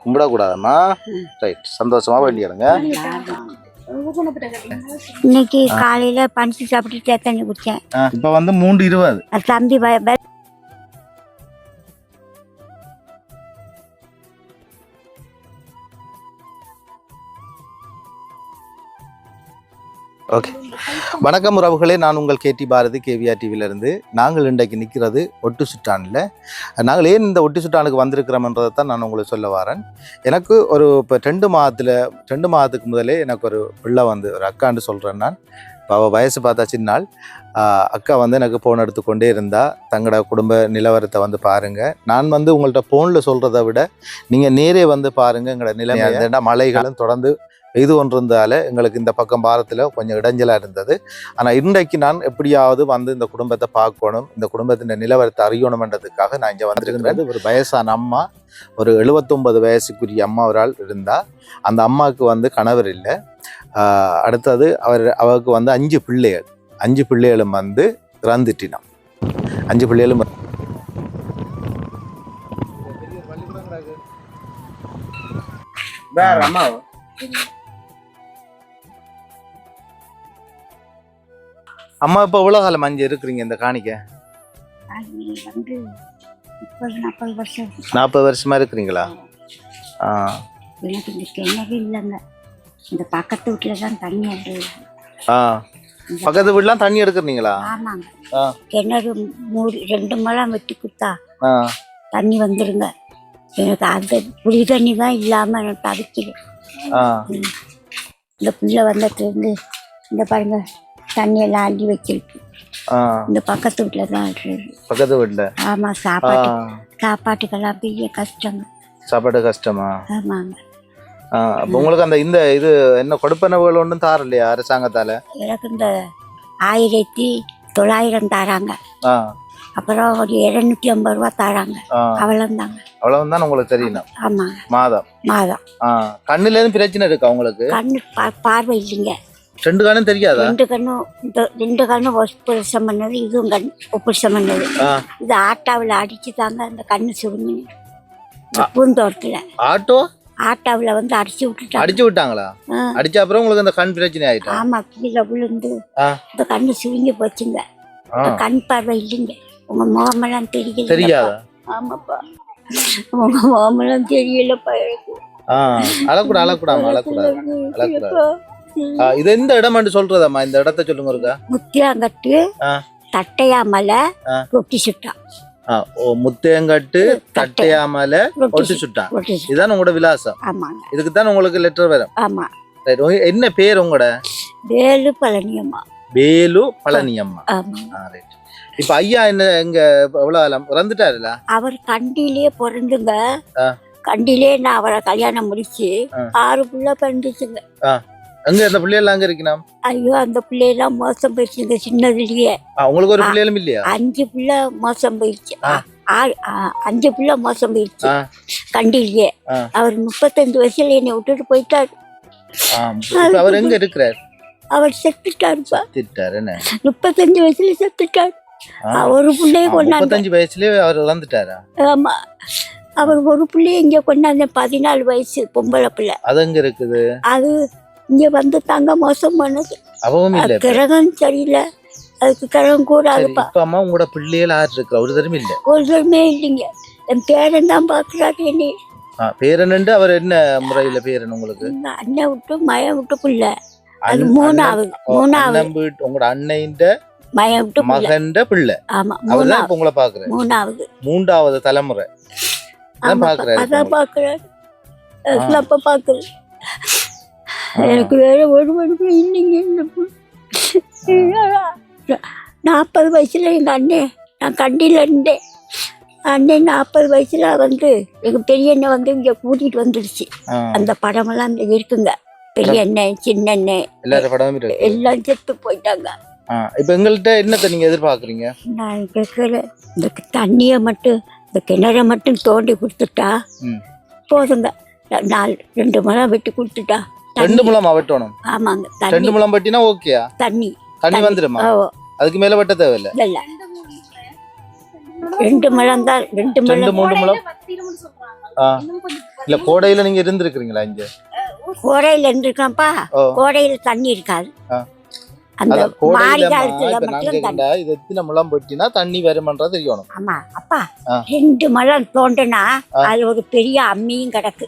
கும்பிடக்கூடாதுமா. Right, சந்தோஷமா வேண்டிடுங்க. இன்னைக்கு காலையில பஞ்சு சாப்பிட்டு தண்ணி குடிச்சேன். இப்ப வந்து 3:20. தம்பி ஓகே, வணக்கம் உறவுகளே. நான் உங்கள் கேடி பாரதி, கேவிஆர் டிவியிலிருந்து. நாங்கள் இன்றைக்கு நிற்கிறது ஒட்டு சுட்டானில். நாங்கள் ஏன் இந்த ஒட்டு சுட்டானுக்கு வந்திருக்கிறோம்ன்றதை தான் நான் உங்களுக்கு சொல்ல வரேன். எனக்கு இப்போ 2 மாதத்துக்கு முதலே எனக்கு ஒரு பிள்ளை வந்து ஒரு அக்கான்னு சொல்கிறேன். நான் இப்போ அவள் வயசு பார்த்தா சின்னாள். அக்கா வந்து எனக்கு ஃபோன் எடுத்துக்கொண்டே இருந்தா, தங்களோட குடும்ப நிலவரத்தை வந்து பாருங்கள். நான் வந்து உங்கள்கிட்ட ஃபோனில் சொல்கிறத விட நீங்கள் நேரே வந்து பாருங்கள். எங்களோட நிலைமை மழைகளும் தொடர்ந்து இது ஒன்றிருந்தால எங்களுக்கு இந்த பக்கம் பாரத்தில் கொஞ்சம் இடைஞ்சலாக இருந்தது. ஆனால் இன்றைக்கு நான் எப்படியாவது வந்து இந்த குடும்பத்தை பார்க்கணும், இந்த குடும்பத்தின் நிலவரத்தை அறியணும்ன்றதுக்காக நான் இங்கே வந்திருக்கிறது. ஒரு வயசான அம்மா, ஒரு 79 வயசுக்குரிய அம்மா ஒரு ஆள் இருந்தால், அந்த அம்மாவுக்கு வந்து கணவர் இல்லை. அடுத்தது அவருக்கு வந்து 5 பிள்ளைகள். 5 பிள்ளைகளும் வந்து இறந்துட்டினான். 5 பிள்ளைகளும் அம்மா. இப்போ எவ்வளோ காலம் அஞ்சு இருக்கிறீங்க இந்த காணிக்க? 40 வருஷமா இருக்கிறீங்களா? எனக்கு இந்த கிணறு இல்லைங்க, இந்த பக்கத்து வீட்டுல தான் தண்ணி எடுது. பக்கத்து வீட்டுலாம் தண்ணி எடுக்கிறீங்களா? ஆமாங்க, கிணறு 2 மலம் வெட்டி கொடுத்தா தண்ணி வந்துருங்க. எனக்கு அந்த புளி தண்ணி தான் இல்லாம எனக்கு தவிக்குது. இந்த பிள்ளை வந்ததுலேருந்து இந்த பாருங்க தண்ணியெல்லாம் அள்ளி வச்சிருக்கு. இந்த பக்கத்து வீட்டுல தான் இருக்குது. பக்கத்து வீட்டுல? ஆமா. சாப்பாட்டுக்கெல்லாம் பெரிய கஷ்டங்க. சாப்பாடு கஷ்டமா? ஆமாங்க. உங்களுக்கு அந்த இந்த இது என்ன கொடுப்பனவுகள் ஒன்றும் தாரலையா அரசாங்கத்தால? எனக்கு இந்த 1900 தராங்க. அப்புறம் ஒரு 250 ரூபா தராங்க. அவ்வளவுதாங்க. அவ்வளவுதான் உங்களுக்கு தெரியணும். ஆமா. மாதம். கண்ணுல இருந்து பிரச்சனை இருக்கா உங்களுக்கு? கண்ணு பார்வை இல்லைங்க. 2 கண்ணும் தெரியாதா? 2 கண்ணும் ஆபரேஷன் பண்ணது, இதுவும் கண் ஆபரேஷன் பண்ணது. இது ஆட்டாவில் அடிச்சு தாங்க அந்த கண்ணு சுருங்கி பூந்தோட்டத்துல. ஆட்டாவில் வந்து அடிச்சு விட்டாங்களா? அடிச்ச அப்புறம் உங்களுக்கு அந்த கண் பிரச்சனை ஆயிட்டா? ஆமா, கீழே விழுந்து இந்த கண்ணு சுருங்கி போச்சுங்க. கண் பார்வை இல்லைங்க. உங்க முகமெல்லாம் தெரியாதா? ஆமாப்பா, உங்க முகமெல்லாம் தெரியலப்பா. இது எந்த இடம் சொல்றதம்மா? இந்த இடத்தை சொல்லுங்க இருக்கா? முத்தியாங்கட்டு தட்டையாமலை ரொட்டி சுட்டா. முத்தியங்கட்டு தட்டையாமலை ரொட்டி சுட்டா. இதுதான் உங்களோட விலாசம்? ஆமாங்க. இதுக்கு தான் உங்களுக்கு லெட்டர் வரும்? ஆமா. என்ன பேர் உங்களோட? வேலு பழனியம்மா. வேலு பழனியம்மா. இப்ப ஐயா என்ன எங்க எவ்வளவு இறந்துட்டாருல? அவர் கண்டிலே பிறந்துங்க. கண்டிலே நான் அவரை கல்யாணம் முடிச்சு 6 பிள்ளை பிறந்துச்சுங்க. அங்க அந்த பிள்ளைகள் அங்க இருக்கணும். ஐயோ, அந்த பிள்ளையெல்லாம் மோசம் போயிடுச்சுங்க சின்னதுலயே. உங்களுக்கு ஒரு பிள்ளைகளும் இல்லையா? 5 பிள்ளை மோசம் போயிடுச்சு. 5 பிள்ளை மோசம் போயிடுச்சு கண்டிலேயே. அவர் 35 வயசுல என்னை விட்டுட்டு போயிட்டாரு. அவர் எங்க இருக்கிறார்? அவர் செத்துட்டாருப்பா. 35 வயசுல செத்துட்டாரு. ஒரு பிள்ளைய கொண்டாந்து 35 வயசுலயே அவர் இறந்துட்டாரா? ஆமா, அவர் ஒரு பிள்ளைய இங்க கொண்டாந்து 14 வயசு பொம்பளை பிள்ளை. அது எங்க இருக்குது? அது இங்க வந்து தாங்க மோசம் பண்ணது. கிரகம் சரியில்லை, அதுக்கு கிரகம் கூடாதுப்பா. அம்மா உங்களோட பிள்ளைகள் யாரு இருக்கிற? ஒரு தரமே இல்ல. ஒரு தரமே இல்லைங்க. என் பேரன் தான் பாக்குறாரு என்னை. பேரன் அவர் என்ன முறையில பேரன் உங்களுக்கு? அண்ணன் விட்டு மயம் விட்டு பிள்ளை. அது மூணாவது. உங்களோட அண்ணன் மகன் பிள்ளை. ஆமா, அவர்தான் உங்களை பாக்குறேன். மூன்றாவது தலைமுறை அதான் பாக்குறாரு. அப்ப பாக்குறேன். எனக்கு வேற ஒரு மணிக்கு இல்லைங்க. 40 வயசுல எங்க அண்ணன், நான் கண்டியில இருந்தேன். அண்ணன் 40 வயசுல வந்து எங்க பெரிய அண்ணன் வந்து இங்க கூட்டிட்டு வந்துடுச்சு. அந்த படமெல்லாம் இங்க இருக்குங்க. பெரிய அண்ணன், சின்ன அண்ணன் எல்லாம் செத்து போயிட்டாங்க. இப்ப எங்கள்கிட்ட என்னத்தை நீங்க எதிர்பார்க்குறீங்க? நான் கேட்கல, இந்த தண்ணியை மட்டும், இந்த கிணறை மட்டும் தோண்டி கொடுத்துட்டா போதுங்க. 2 முழம் வெட்டி கொடுத்துட்டா. 2 முழமா வெட்டணும்? ஆமாங்க. 2 முழம் வெட்டினா ஓகேயா? தண்ணி வந்துருமா? அதுக்கு மேல வெட்ட தேவையில்லை. இல்ல, 2 முழம் தான். 2 முழம் 3 முழம் இல்ல கோடையில நீங்க இருந்திருக்கிறீங்களா இங்க? கோடையில இருந்திருக்கான்ப்பா. கோடையில தண்ணி இருக்காது. அந்த மாரி காலத்துல மட்டும் தண்ணி. இது எத்தனை முழம் வெட்டினா தண்ணி வரும்ன்றது தெரியணும். ஆமா அப்பா, 2 மலம் தோண்டினா அது ஒரு பெரிய அம்மியும் கிடக்கு.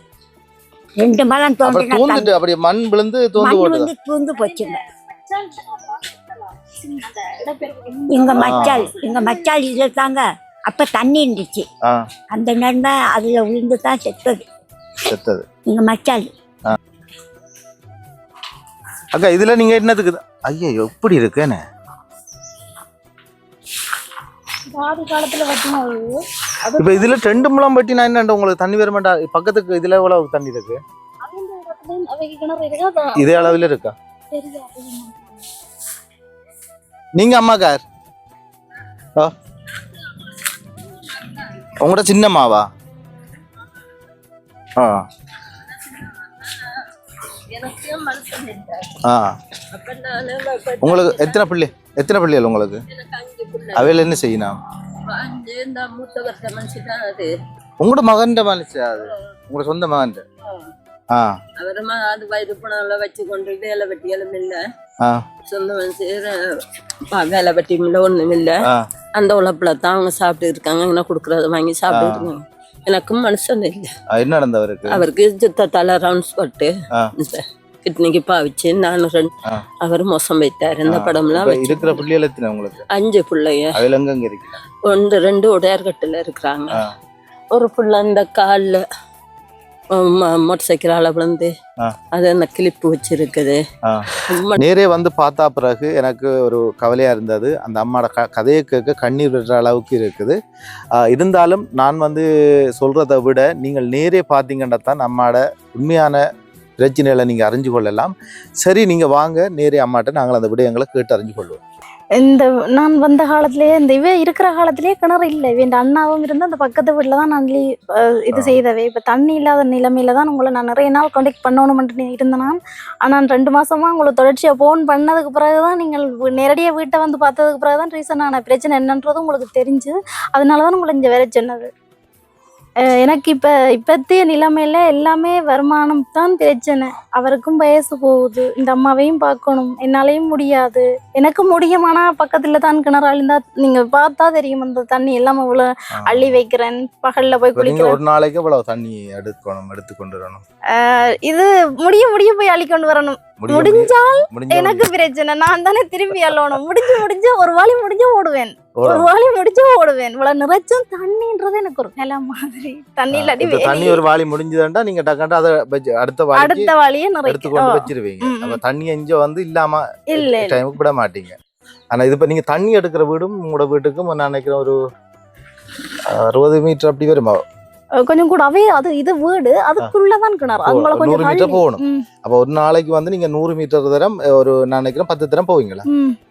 2 மலம் தோண்டினா அப்படியே மண் விழுந்து தூந்து போச்சுங்க. எங்க மச்சால் இதுல தாங்க அப்ப தண்ணி இருந்துச்சு. அந்த நேரம் அதுல விழுந்து தான் செத்தது எங்க மச்சால். அக்கா இதுல நீங்க என்னதுக்கு? ஐயோ எப்படி இருக்குன்னு இப்ப இதுல 2 முழம் வெட்டினா என்ன உங்களுக்கு தண்ணி வர மாட்டா? பக்கத்துக்கு இதுல எவ்வளவு தண்ணி இருக்கு? இதே அளவுல இருக்கா? நீங்க அம்மாக்கார் உங்களோட சின்னம்மாவா? உங்களுக்கு எத்தனை பிள்ளைகள் உங்களுக்கு? அவையில என்ன செய்யணும்? உங்களோட மகன் மனுஷா? அது உங்களோட சொந்த மகன்? அவருமா அது வயிறு பணம் வச்சு கொண்டு வேலை வெட்டியாலும் இல்ல, சொந்த வேலை வெட்டியும் இல்ல, ஒண்ணும் இல்ல. அந்த உழைப்புல தான் அவங்க சாப்பிட்டு இருக்காங்க. என்ன கொடுக்கறத வாங்கி சாப்பிட்டு இருக்காங்க. எனக்கும் மனுஷன் இல்ல. என்ன நடந்தவருக்கு? அவருக்கு சித்தத்தால ரவுண்ட்ஸ் பட்டு கிட்னிக்கு பாவிச்சு நானும் அவர் மோசம் வைத்தாரு. இந்த படம்லாம் இருக்கிற பிள்ளைகள் எத்தனை உங்களுக்கு? 5 பிள்ளைங்க. 2 உடையார்கட்டுல இருக்கிறாங்க. ஒரு பிள்ளை இந்த காலில் மோட்டர் சைக்கிளால விழுந்து அது அந்த கிளிப்பு வச்சிருக்குது. நேரே வந்து பார்த்தா பிறகு எனக்கு ஒரு கவலையா இருந்தது. அந்த அம்மாவோட கதையை கேட்க கண்ணீர் விடுற அளவுக்கு இருக்குது. இருந்தாலும் நான் வந்து சொல்றதை விட நீங்கள் நேரே பார்த்தீங்கன்னா தான் அம்மாவோட உண்மையான பிரச்சனைகளை நீங்கள் அறிஞ்சு கொள்ளலாம். சரி, நீங்கள் வாங்க நேரே அம்மாட்ட நாங்கள் அந்த விடயங்களை கேட்டு அறிஞ்சு கொள்வோம். நான் வந்த காலத்திலேயே இருக்கிற காலத்திலேயே கிணறு இல்லை. என் அண்ணாவும் இருந்து அந்த பக்கத்து வீட்டில் தான் நான் இது செய்தவே. இப்போ தண்ணி இல்லாத நிலைமையில தான் உங்களை நான் நிறைய நாள் கான்டாக்ட் பண்ணணும்னு இருந்தேன். ஆனால் 2 மாசமா உங்களை தொடர்ச்சியாக ஃபோன் பண்ணதுக்கு பிறகுதான், நீங்கள் நேரடியாக வீட்டை வந்து பார்த்ததுக்கு பிறகுதான் ரீசனான பிரச்சனை என்னன்றது உங்களுக்கு தெரிஞ்சு, அதனால தான் உங்களை இங்கே வர சொன்னது. எனக்கு இப்பத்திய நிலைமையில எல்லாமே வருமானம் தான் பிரச்சனை. அவருக்கும் வயசு போகுது, இந்த அம்மாவையும் பார்க்கணும், என்னாலையும் முடியாது. எனக்கு முடியுமானா பக்கத்துல தான் கிணறு இருந்தா நீங்க பார்த்தா தெரியும். அந்த தண்ணி எல்லாம் இவ்வளவு அள்ளி வைக்கிறேன், பகல்ல போய் குளிக்கிறேன். ஒரு நாளைக்கு இவ்வளவு தண்ணி எடுத்துக்கொண்டு வரணும். இது முடிய போய் அள்ளி கொண்டு வரணும். முடிஞ்சால் எனக்கு பிரச்சனை, நான் தானே திரும்பி அள்ளணும். முடிஞ்சு ஒரு வாளி முடிஞ்சு ஓடுவேன், இவ்வளவு நிறைச்சும் தண்ணின்றது எனக்கு ஒரு நில மாதிரி. தண்ணி ஒரு வாளி முடிஞ்சதுண்டா நீங்க டக்கண்டா அதை அடுத்த வாளியை எடுத்துக்கொண்டு வச்சிருவீங்க. அப்ப தண்ணி இங்க வந்து இல்லாம டைமுக்கு விட மாட்டீங்க. ஆனா இது இப்ப நீங்க தண்ணி எடுக்கிற வீடும் உங்களோட வீட்டுக்கும் நான் நினைக்கிறேன் ஒரு 60 மீட்டர் அப்படி வருமா? கொஞ்சம் கூட இது வீடு அதுக்குள்ளதான் கிணறு. 100 மீட்டர் போகணும். அப்ப ஒரு நாளைக்கு வந்து நீங்க 100 மீட்டர் தரம் ஒரு நான் நினைக்கிறேன் 10 தரம் போவீங்களா?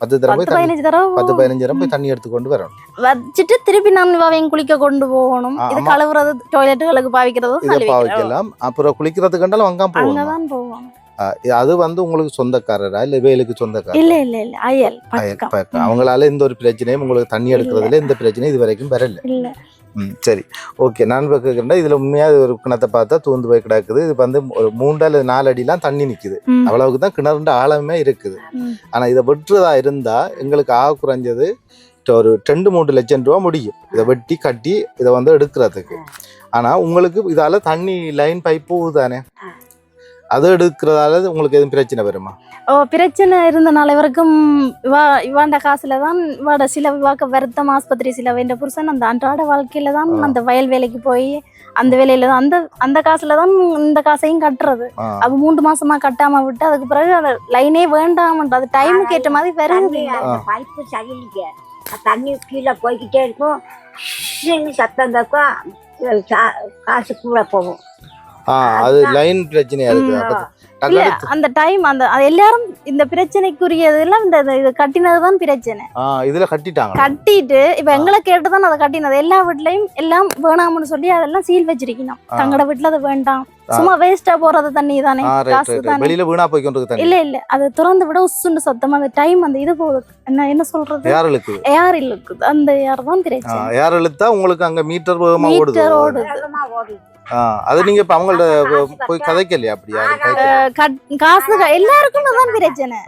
10 தரம் போய் 15 தரம் போய் தண்ணி எடுத்துக்கொண்டு வரணும். வச்சுட்டு திருப்பி நான் குளிக்க கொண்டு போகணும். இது கழுவுறது, டாய்லெட்டுகளுக்கு பாவிக்கலாம். அப்புறம் குளிக்கிறதுக்கு கண்டாலும் அங்கதான் போவோம். அது வந்து உங்களுக்கு சொந்தக்காரரா இல்ல வேலுக்கு சொந்தக்காரர்? இல்ல அயல் அவங்களால எந்த ஒரு பிரச்சனையும் உங்களுக்கு தண்ணி எடுக்கிறதுல எந்த பிரச்சனையும் இது வரைக்கும் வரல. சரி, ஓகே. நான் கேட்குறேன், இதுல உண்மையா ஒரு கிணத்தை பார்த்தா தூந்து போய் கிடக்குது. இது வந்து ஒரு 3 அல்லது 4 அடிலாம் தண்ணி நிக்குது. அவ்வளவுக்கு தான் கிணறுன்ற ஆழமே இருக்குது. ஆனா இதை வெட்டுறதா இருந்தா எங்களுக்கு ஆக குறைஞ்சது ஒரு 2-3 லட்சம் ரூபா முடியும் இதை வெட்டி கட்டி இதை வந்து எடுக்கிறதுக்கு. ஆனா உங்களுக்கு இதால தண்ணி லைன் பைப் போகுது தானே, அதை எடுக்கிறதால உங்களுக்கு எதுவும் பிரச்சனை வருமா? பிரச்சனை இருந்தனால இவருக்கும் இவாண்ட காசுல தான் இவாட சில விவாக்க வருத்தம், ஆஸ்பத்திரி சில வேண்ட புருஷன் அந்த அன்றாட வாழ்க்கையில தான் அந்த வயல் வேலைக்கு போய் அந்த வேலையில தான் அந்த காசுல தான் இந்த காசையும் கட்டுறது. அது 3 மாசமா கட்டாம விட்டு அதுக்கு பிறகு அந்த லைனே வேண்டாமன்ற அது டைமுக்கு ஏற்ற மாதிரி வருது. பைப்பு சரியில்லைங்க, தண்ணி கீழே போய்கிட்டே இருக்கும், சத்தம் தக்கும், காசு கூட போகும். அது லைன் பிரச்சனையா இருக்கு. அந்த டைம் அந்த எல்லாரும் இந்த பிரச்சனைக்குரியது எல்லாம் இந்த கட்டினதுதான் பிரச்சனை. இதுல கட்டிட்டு இப்ப எங்களை கேட்டுதான் அதை கட்டினது. எல்லா வீட்லயும் எல்லாம் வேணாம்னு சொல்லி அதெல்லாம் சீல் வச்சிருக்கணும். தங்களோட வீட்டுல அது வேண்டாம், சும்மா வேஸ்டா போறது தண்ணி தானே, காசு தானே, வெளியில வீணா போய்க்கொண்டு இல்ல அது திறந்து விட உசுண்டு சத்தமா அந்த டைம் அந்த இது போகுது. என்ன சொல்றது, ஏர் இழுக்குது. அந்த ஏர் தான் பிரச்சனை. ஏர் இழுத்தா உங்களுக்கு அங்க மீட்டர் ஓடுது. அது நீங்க இப்ப அவங்கள்ட்ட போய் கதைக்கலையா? அப்படி யாரும் கதைக்கலையா? காசு எல்லாருக்கும் தான் பிரச்சனை.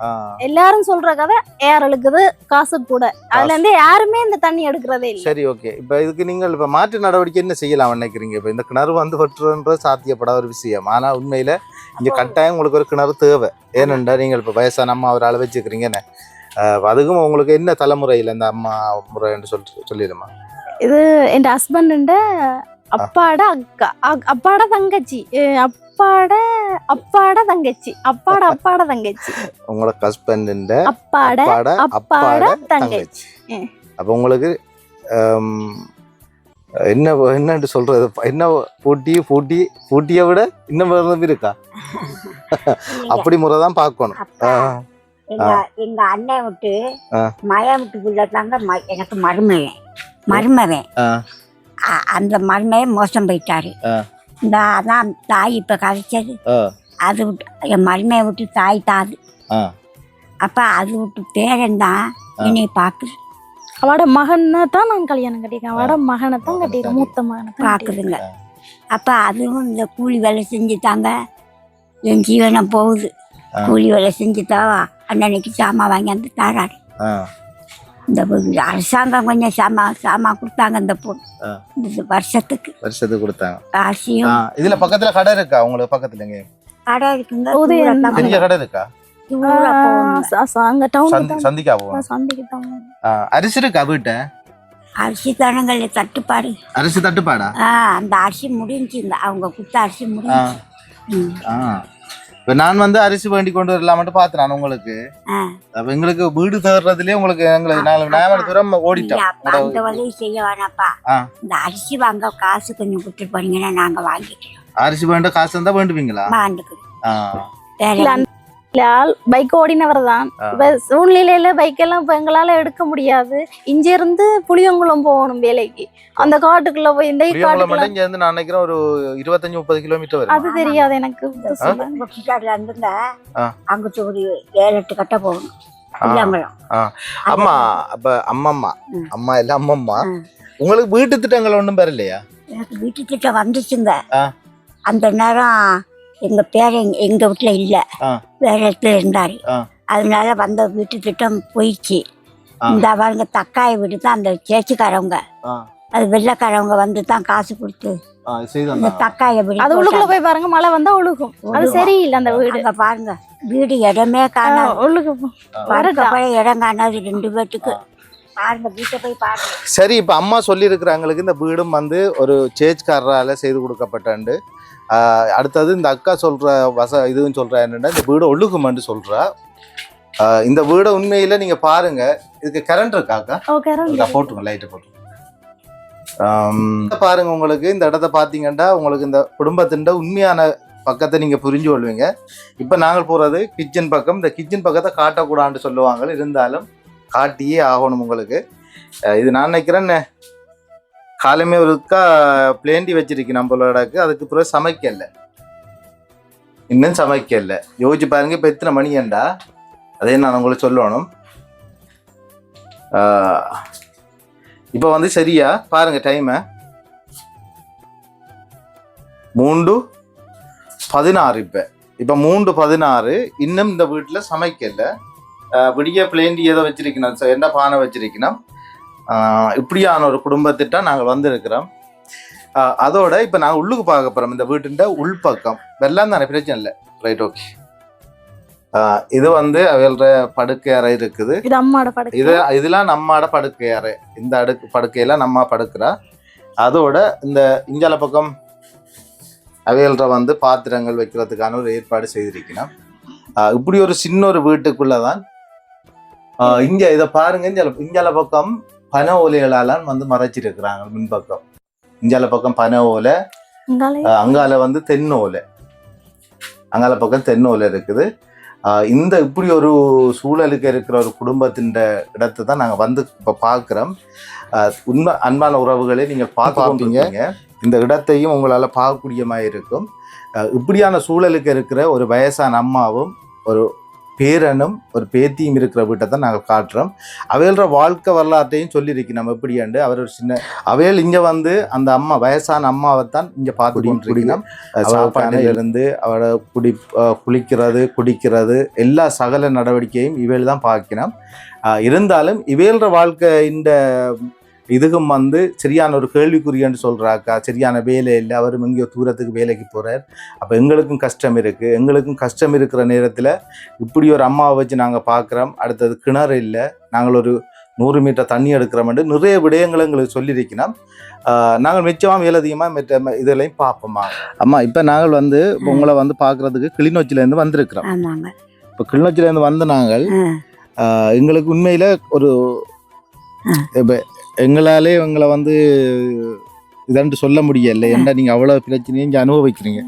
எல்லாரும் சொல்ற கதை ஏர் இழுக்குது, காசு கூட. அதுல இருந்து யாருமே இந்த தண்ணி எடுக்கிறதே இல்லை. சரி, ஓகே. இப்ப இதுக்கு நீங்கள் இப்ப மாற்று நடவடிக்கை என்ன செய்யலாம் நினைக்கிறீங்க? இப்ப இந்த கிணறு வந்து வெட்டுறது சாத்தியப்படாத ஒரு விஷயம். ஆனா உண்மையில இங்க கட்டாயம் உங்களுக்கு ஒரு கிணறு தேவை. ஏனென்றா நீங்கள் இப்ப வயசான அம்மா ஒரு ஆளை வச்சுக்கிறீங்கன்னு, அதுக்கும் உங்களுக்கு என்ன தலைமுறையில இந்த அம்மா முறை என்று சொல்லிடுமா? இது என் ஹஸ்பண்ட் அப்பாட அக்கா, அப்பாட தங்கச்சி, அப்பாட தங்கச்சி, அப்பாட தங்கச்சி. உங்களோட ஹஸ்பண்ட் அப்பாட தங்கச்சி. அப்ப உங்களுக்கு என்ன சொல்றது, என்ன பூட்டிய விட இன்னும் இருக்கா? அப்படி முறைதான் பார்க்கணும். எங்க அண்ணன் விட்டு மயம் விட்டுக்குள்ள தாங்க எனக்கு மருமவன் அந்த மருமையை மோசம் போயிட்டாரு. இந்த அதான் தாய் இப்ப கதைச்சது. அது விட்டு என் மருமையை விட்டு தாய் தாது. அப்ப அது விட்டு பேரன் தான் என்னை பாக்குது. அவட மகனை தான் நான் கல்யாணம் கட்டிருக்கேன். அவட மகனை தான் கட்டிருக்கேன், மூத்த மகனை பாக்குதுங்க. அப்ப அதுவும் இந்த கூலி வேலை செஞ்சுட்டாங்க. என் ஜீவனம் போகுது. கூலி வேலை செஞ்சுட்டாவா அன்னைக்கு சாமான் வாங்கி வந்து தாராடு. இந்த அரசாங்கம் கொஞ்சம் சாமான் கொடுத்தாங்க. இந்த வருஷத்துக்கு கொடுத்தாங்க. அரிசியும் இதுல பக்கத்துல கடை இருக்கா? உங்களுக்கு பக்கத்துலங்க கடை இருக்குங்க. பெரிய கடை இருக்கா? சந்திக்கா போவோம். அரிசி இருக்கா வீட்ட? அரிசி தனங்கள்ல தட்டுப்பாடு. அரிசி தட்டுப்பாடா? அந்த அரிசி முடிஞ்சுங்க. அவங்க கொடுத்த அரிசி முடிஞ்சு. இப்ப நான் வந்து அரிசி வேண்டி கொண்டு வரலாமட்டு பாத்து நான் உங்களுக்கு. அப்ப எங்களுக்கு வீடு தேடுறதுலயே உங்களுக்கு எங்களுக்கு 4 மணி தூரம் ஓடிட்டோம். அந்த வழியை செய்ய வேணாப்பா. இந்த அரிசி வாங்க காசு கொஞ்சம் கொடுத்துட்டு போனீங்கன்னா நாங்க வாங்கிக்கிறோம். அரிசி வேண்ட காசு இருந்தா வேண்டுவீங்களா? பைக் ஓடினவர் தான். இப்ப சூழ்நிலையில பைக் எல்லாம் இப்ப எங்களால எடுக்க முடியாது. இங்க இருந்து புளியங்குளம் போகணும் வேலைக்கு. அந்த காட்டுக்குள்ள போய் இந்த காட்டுக்குள்ள இங்க இருந்து நான் நினைக்கிறேன் ஒரு 25-30 கிலோமீட்டர் வரும். அது தெரியாது எனக்கு. அங்க ஒரு 7-8 கட்ட போகணும். அம்மா அப்ப அம்மா இல்ல அம்மம்மா, உங்களுக்கு வீட்டு திட்டங்கள் ஒண்ணும் பெறலையா? எனக்கு வீட்டு திட்டம் வந்துச்சுங்க. அந்த நேரம் எங்க பேரன் எங்க வீட்டுல இல்ல, வேற இடத்துல இருந்தாரு. அதனால வந்த வீட்டு திட்டம் போயிடுச்சு. இந்த அவங்க தக்காய வீடு தான் அந்த சேச்சிக்காரவங்க, அது வெள்ளைக்காரவங்க வந்து தான் காசு கொடுத்து இந்த தக்காய வீடு. அது உள்ளுக்குள்ள போய் பாருங்க, மழை வந்தா ஒழுகும். அது சரியில்லை அந்த வீடு. பாருங்க வீடு இடமே காணாது. இடம் காணாது 2 பேத்துக்கு. பாருங்க வீட்டை போய் பாருங்க. சரி, இப்ப அம்மா சொல்லி இருக்கிறாங்களுக்கு இந்த வீடும் வந்து ஒரு சேச்காரரால செய்து கொடுக்கப்பட்டாண்டு. அடுத்தது இந்த அக்கா சொல்ற இதுன்னு சொல்றா என்னன்னா, இந்த வீடு ஒழுகுமான்னு சொல்றா. இந்த வீடை உண்மையில நீங்க பாருங்க. இதுக்கு கரண்ட் இருக்காக்கா? போட்டுருங்க, லைட்டை போட்டுருங்க. பாருங்க, உங்களுக்கு இந்த இடத்த பாத்தீங்கன்னா உங்களுக்கு இந்த குடும்பத்தின் உண்மையான பக்கத்தை நீங்க புரிஞ்சு கொள்வீங்க. இப்ப நாங்கள் போறது கிச்சன் பக்கம். இந்த கிச்சன் பக்கத்தை காட்டக்கூடாதுன்னு சொல்லுவாங்க, இருந்தாலும் காட்டியே ஆகணும் உங்களுக்கு. இது நான் நினைக்கிறேன் காலமே ஒருக்கா பிளேண்டி வச்சிருக்கு நம்மளோடக்கு. அதுக்கு பிறகு சமைக்கல, இன்னும் சமைக்கல. யோசிச்சு பாருங்க இப்ப எத்தனை மணி ஏண்டா, அதே நான் உங்களுக்கு சொல்லணும். இப்ப வந்து சரியா பாருங்க டைம 3:16. இப்ப 3:16. இன்னும் இந்த வீட்டுல சமைக்கல. விடிய பிளேண்டி ஏதோ வச்சிருக்கணும், என்ன பானை வச்சிருக்கணும். இப்படியான ஒரு குடும்பத்திட்ட நாங்கள் வந்திருக்கிறோம். அதோட இப்போ நாங்கள் உள்ளுக்கு பார்க்க போகிறோம். இந்த வீட்டுன்ற உள்பக்கம் வெள்ளம் தானே, பிரச்சனை இல்லை. Right, okay. இது வந்து அவளோட படுக்கை அறை இருக்குது. இதெல்லாம் நம்மாட படுக்கை அறை. இந்த படுக்கையில நம்ம படுக்கிறா. அதோட இந்த இஞ்சால பக்கம் அவையல்ற வந்து பாத்திரங்கள் வைக்கிறதுக்கான ஒரு ஏற்பாடு செய்திருக்கணும். இப்படி ஒரு சின்ன ஒரு வீட்டுக்குள்ளதான் இங்க இதை பாருங்க. இஞ்சால பக்கம் பனை ஓலைகளால் வந்து மறைச்சிருக்கிறாங்க. மின்பக்கம் இஞ்சால பக்கம் பனை ஓலை, அங்கால வந்து தென்னோலை, அங்கால பக்கம் தென்னோலை இருக்குது. இந்த இப்படி ஒரு சூழலுக்கு இருக்கிற ஒரு குடும்பத்தின் இடத்தை தான் நாங்கள் வந்து இப்போ பார்க்குறோம். உண்மை அன்பான உறவுகளே, நீங்கள் பார்ப்பீங்க. இந்த இடத்தையும் உங்களால் பார்க்கக்கூடிய மாதிரி இருக்கும். இப்படியான சூழலுக்கு இருக்கிற ஒரு வயசான அம்மாவும் ஒரு பேரனும் ஒரு பேத்தியும் இருக்கிற வீட்டை தான் நாங்கள் காட்டுறோம். அவையோட வாழ்க்கை வரலாற்றையும் சொல்லியிருக்கோம் நம்ம எப்படியாண்டு. அவர் ஒரு சின்ன அவையில் இங்கே வந்து அந்த அம்மா வயசான அம்மாவை தான் இங்கே பார்த்து கொண்டிருக்கோம். சாப்பாட்டிலிருந்து அவளை குளிக்கிறது குடிக்கிறது எல்லா சகல நடவடிக்கையும் இவையில் தான் பார்க்கணும். இருந்தாலும் இவையோட வாழ்க்கை இந்த இதுக்கும் வந்து சரியான ஒரு கேள்விக்குறியன்னு சொல்கிறாக்கா. சரியான வேலை இல்லை, அவரும் எங்கேயோ தூரத்துக்கு வேலைக்கு போகிறார். அப்போ எங்களுக்கும் கஷ்டம் இருக்குது. எங்களுக்கும் கஷ்டம் இருக்கிற நேரத்தில் இப்படி ஒரு அம்மாவை வச்சு நாங்கள் பார்க்குறோம். அடுத்தது கிணறு இல்லை, நாங்கள் ஒரு 100 மீட்டர் தண்ணி எடுக்கிறோம்ட்டு நிறைய விடயங்களை எங்களுக்கு சொல்லியிருக்கணும். நாங்கள் மிச்சமாக மேலதிகமாக மற்ற இதெல்லாம் பார்ப்போம்மா. அம்மா இப்போ நாங்கள் வந்து உங்களை வந்து பார்க்குறதுக்கு கிளிநொச்சிலேருந்து வந்திருக்கிறோம். இப்போ கிளிநொச்சிலேருந்து வந்து நாங்கள் எங்களுக்கு உண்மையில் ஒரு இப்போ எங்களாலே உங்களை வந்து இதான்ட்டு சொல்ல முடியல. ஏன்னா நீங்கள் அவ்வளோ பிரச்சனையும் இங்கே அனுபவிக்கிறீங்க,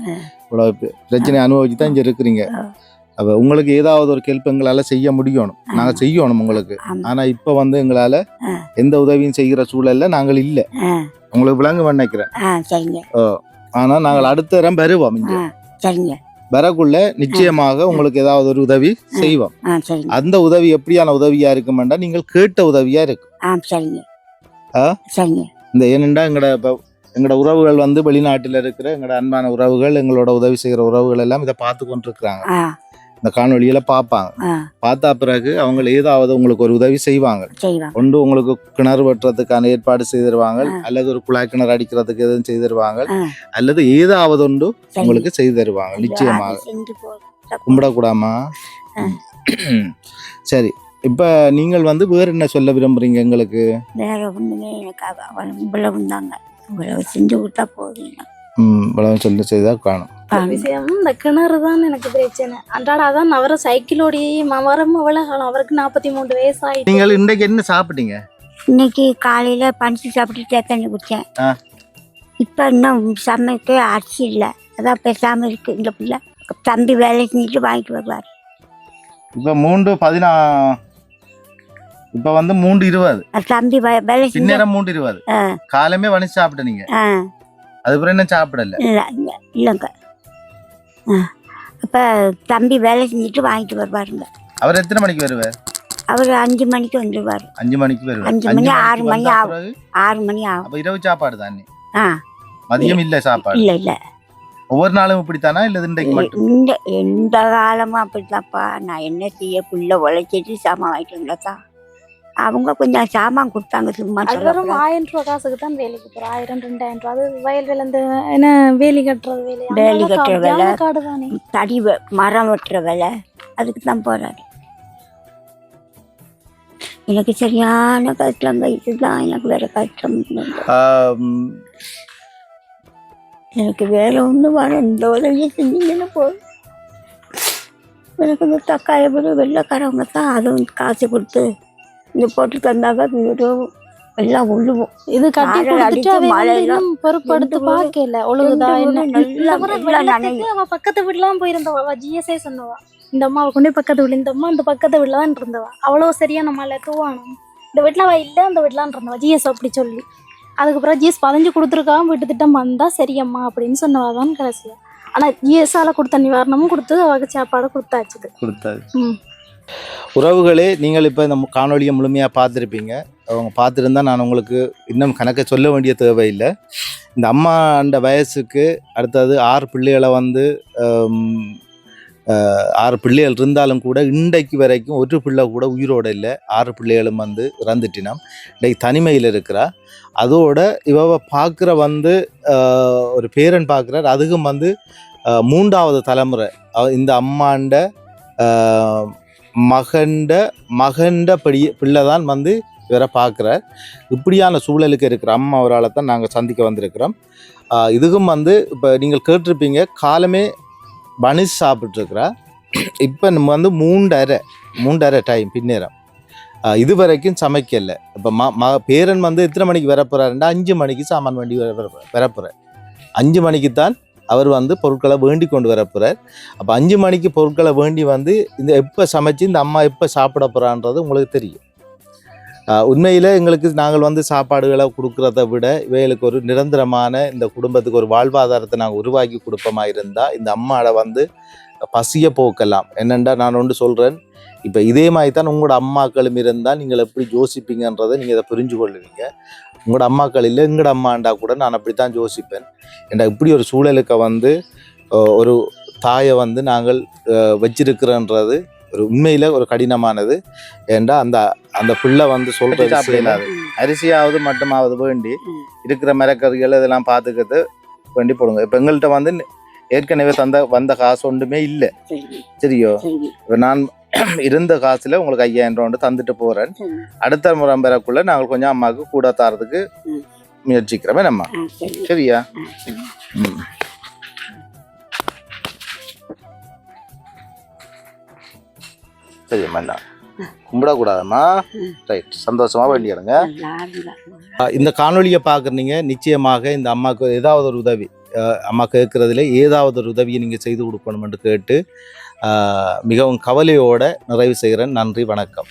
இவ்வளோ பிரச்சனையை அனுபவிச்சு தான் இங்கே இருக்கிறீங்க. அப்போ உங்களுக்கு ஏதாவது ஒரு ஹெல்ப் எங்களால் செய்ய முடியணும், நாங்கள் செய்யணும் உங்களுக்கு. ஆனால் இப்போ வந்து எங்களால் எந்த உதவியும் செய்கிற சூழலில் நாங்கள் இல்லை. உங்களுக்கு விளங்க நினைக்கிறேன். ஆனால் நாங்கள் அடுத்த தரம் வருவோம். இங்கே வரக்குள்ள நிச்சயமாக உங்களுக்கு ஏதாவது ஒரு உதவி செய்வோம். அந்த உதவி எப்படியான உதவியா இருக்குமெண்டா நீங்கள் கேட்ட உதவியா இருக்கும். இந்த ஏனெண்டா எங்களோட உறவுகள் வந்து வெளிநாட்டில் இருக்கிற எங்களோட அன்பான உறவுகள், எங்களோட உதவி செய்கிற உறவுகள் எல்லாம் இதை பார்த்து கொண்டிருக்கிறாங்க. இந்த காணொலியில பார்ப்பாங்க. பார்த்தா பிறகு அவங்க ஏதாவது உங்களுக்கு ஒரு உதவி செய்வாங்க. ஒன்று உங்களுக்கு கிணறு வெட்டுறதுக்கான ஏற்பாடு செய்து தருவாங்க, அல்லது ஒரு குழாய் கிணறு அடிக்கிறதுக்கு எதுவும் செய்து தருவாங்க, அல்லது ஏதாவது ஒன்று உங்களுக்கு செய்து தருவாங்க. நிச்சயமாக கும்பிடக்கூடாமா? சரி, இப்ப நீங்கள் வந்து வேற என்ன சொல்ல விரும்புறீங்க? எங்களுக்கு வேற ஒண்ணுமே செஞ்சு கொடுத்தா போதும். சொல்லி செய்தா காணும். விஷயம் இந்த கிணறு தான் எனக்கு பிரச்சனை. அன்றாட அதான் அவரை சைக்கிளோடையே மரம் எவ்வளவு காலம், அவருக்கு 43 வயசு ஆயிடுச்சு. நீங்கள் இன்றைக்கு என்ன சாப்பிட்டீங்க? இன்னைக்கு காலையில பஞ்சு சாப்பிட்டு தண்ணி குடிச்சேன். இப்ப இன்னும் சமைக்க அரிசி இல்லை, அதான் பேசாம இருக்கு. இந்த பிள்ளை தம்பி வேலை செஞ்சுட்டு வாங்கிட்டு வருவார். இப்ப 3:14, இப்ப வந்து 3:20. தம்பி வேலை செஞ்சு 3:20 காலமே வணி சாப்பிட்டீங்க. அதுக்கப்புறம் என்ன சாப்பிடல? இல்லைங்க. அப்ப தம்பி வேலை செஞ்சுட்டு வாங்கிட்டு வருவாருங்க. அவர் எத்தனை மணிக்கு வருவார்? அவர் 5 மணிக்கு வந்துடுவார். 5 மணிக்கு வருவார். 5 மணி 6 மணி ஆகும். 6 மணி ஆகும். அப்ப இரவு சாப்பாடு தானே? மதியம் இல்ல சாப்பாடு? இல்ல ஒவ்வொரு நாளும் இப்படித்தானா இல்ல இன்றைக்கு மட்டும்? எந்த காலமும் அப்படித்தான்ப்பா. நான் என்ன செய்ய, புள்ள உழைச்சிட்டு சாமான் வாங்கிட்டு வந்தாக்கா அவங்க கொஞ்சம் சாமான் கொடுத்தாங்க. சும்மா வெறும் 1000 ரூபா காசுக்கு தான் வேலைக்கு போறோம். 1000-2000 ரூபா. அது வயல் வேலை, இந்த என்ன வேலி கட்டுறது வேலை, வேலி கட்டுற வேலை, காடு தானே, தடி மரம் வெட்டுற வேலை, அதுக்கு தான் போறாரு. எனக்கு சரியான கஷ்டம். இதுதான் எனக்கு வேற கஷ்டம். எனக்கு வேற ஒண்ணு வர இந்த உதவியை செஞ்சீங்கன்னு போதும். எனக்கு இந்த தக்காளி போய் வெள்ளைக்காரவங்க தான் அதுவும் காசு கொடுத்து இந்த போட்டு தந்தாங்க. எல்லாம் உழுவும். இது கட்டி பொறுப்படுத்து பார்க்கல ஒழுகுதா என்ன. பக்கத்து வீட்டுலாம் போயிருந்தவா, ஜிஎஸ்ஐ சொன்னவா, இந்த அம்மாவை கொண்டு பக்கத்து வீடு, இந்த அம்மா இந்த பக்கத்து வீட்டுல தான் இருந்தவா. அவ்வளோ சரியா நம்மள தூவானும். இந்த வீட்டுல அவ இல்லை, அந்த வீட்டுலான் இருந்தவா ஜிஎஸ் அப்படி சொல்லி. அதுக்கப்புறம் ஜிஎஸ் 15 கொடுத்துருக்கான், வீட்டு திட்டம் வந்தா சரியம்மா அப்படின்னு சொன்னவாதான் கடைசியா. ஆனா ஜிஎஸ்ஆல கொடுத்த நிவாரணமும் கொடுத்து அவருக்கு சாப்பாடு கொடுத்தாச்சு. உறவுகளே, நீங்கள் இப்போ இந்த காணொலியை முழுமையாக பார்த்துருப்பீங்க. அவங்க பார்த்துருந்தா நான் உங்களுக்கு இன்னும் கணக்கை சொல்ல வேண்டிய தேவையில்லை. இந்த அம்மா அந்த வயசுக்கு அடுத்தது 6 பிள்ளைகளை வந்து 6 பிள்ளைகள் இருந்தாலும் கூட இன்றைக்கு வரைக்கும் ஒரு பிள்ளை கூட உயிரோடு இல்லை. 6 பிள்ளைகளும் வந்து இறந்துட்டினோம். இன்றைக்கு தனிமையில் இருக்கிறா. அதோட இவ பார்க்குற வந்து ஒரு பேரன் பார்க்குறார். அதுக்கும் வந்து 3வது தலைமுறை இந்த அம்மாண்ட மகண்ட பிள்ளை தான் வந்து இவரை பார்க்குறார். இப்படியான சூழலுக்கு இருக்கிற அம்மா அவரால் தான் நாங்கள் சந்திக்க வந்திருக்கிறோம். இதுக்கும் வந்து இப்போ நீங்கள் கேட்டிருப்பீங்க, காலமே பனிஷ் சாப்பிட்ருக்குறா. இப்போ நம்ம வந்து 3:30 டைம் பின்னேரம் இது வரைக்கும் சமைக்கலை. இப்போ பேரன் வந்து எத்தனை மணிக்கு வரப்போகிறாருண்டா 5 மணிக்கு சாமான் வண்டி வரப்போகிறார். 5 மணிக்கு தான் அவர் வந்து பொருட்களை வேண்டி கொண்டு வரப்போகிறார். அப்போ 5 மணிக்கு பொருட்களை வேண்டி வந்து இந்த எப்போ சமைச்சு இந்த அம்மா எப்போ சாப்பிட போகிறான்றது உங்களுக்கு தெரியும். உண்மையில் எங்களுக்கு நாங்கள் வந்து சாப்பாடுகளை கொடுக்குறத விட இவைகளுக்கு ஒரு நிரந்தரமான இந்த குடும்பத்துக்கு ஒரு வாழ்வாதாரத்தை நாங்கள் உருவாக்கி கொடுப்போமா இருந்தால் இந்த அம்மாவை வந்து பசியை போக்கலாம். என்னென்னா நான் ஒன்று சொல்கிறேன், இப்போ இதே மாதிரி தான் உங்களோட அம்மாக்களும் இருந்தால் நீங்கள் எப்படி யோசிப்பீங்கன்றதை நீங்கள் இதை புரிஞ்சு கொள்ளுவீங்க. உங்களோட அம்மாக்கள் இல்லை, எங்களோட அம்மாண்டா கூட நான் அப்படி தான் யோசிப்பேன். ஏன்னா இப்படி ஒரு சூழலுக்கு வந்து ஒரு தாயை வந்து நாங்கள் வச்சிருக்கிறோன்றது ஒரு உண்மையில் ஒரு கடினமானது. ஏண்டா அந்த அந்த பிள்ளை வந்து சொல்கிறது அப்படின்னாது அரிசியாவது மட்டுமாவது வேண்டி இருக்கிற மரக்கறிகள் இதெல்லாம் பார்த்துக்கிறது வேண்டி போடுங்க. இப்போ எங்கள்கிட்ட வந்து ஏற்கனவே வந்த காசு ஒன்றுமே இல்லை. சரியோ, இப்போ நான் இருந்த காசுல உங்களுக்கு 5000 ரூபா தந்துட்டு போறேன். அடுத்த முறை பெறக்குள்ள நாங்கள் கொஞ்சம் அம்மாவுக்கு கூட தரதுக்கு முயற்சிக்கிறோமே நம்ம. சரியா? சரியாம்மா, கும்பிடக்கூடாதம்மா. ரைட், சந்தோஷமா வேண்டிடுங்க. இந்த காணொலியை பார்க்குறீங்க, நிச்சயமாக இந்த அம்மாவுக்கு ஏதாவது ஒரு உதவி, அம்மா கேட்குறதுல ஏதாவது ஒரு உதவியை நீங்கள் செய்து கொடுக்கணுமென்று கேட்டு மிகவும் கவலையோடு நிறைவு செய்கிறேன். நன்றி, வணக்கம்.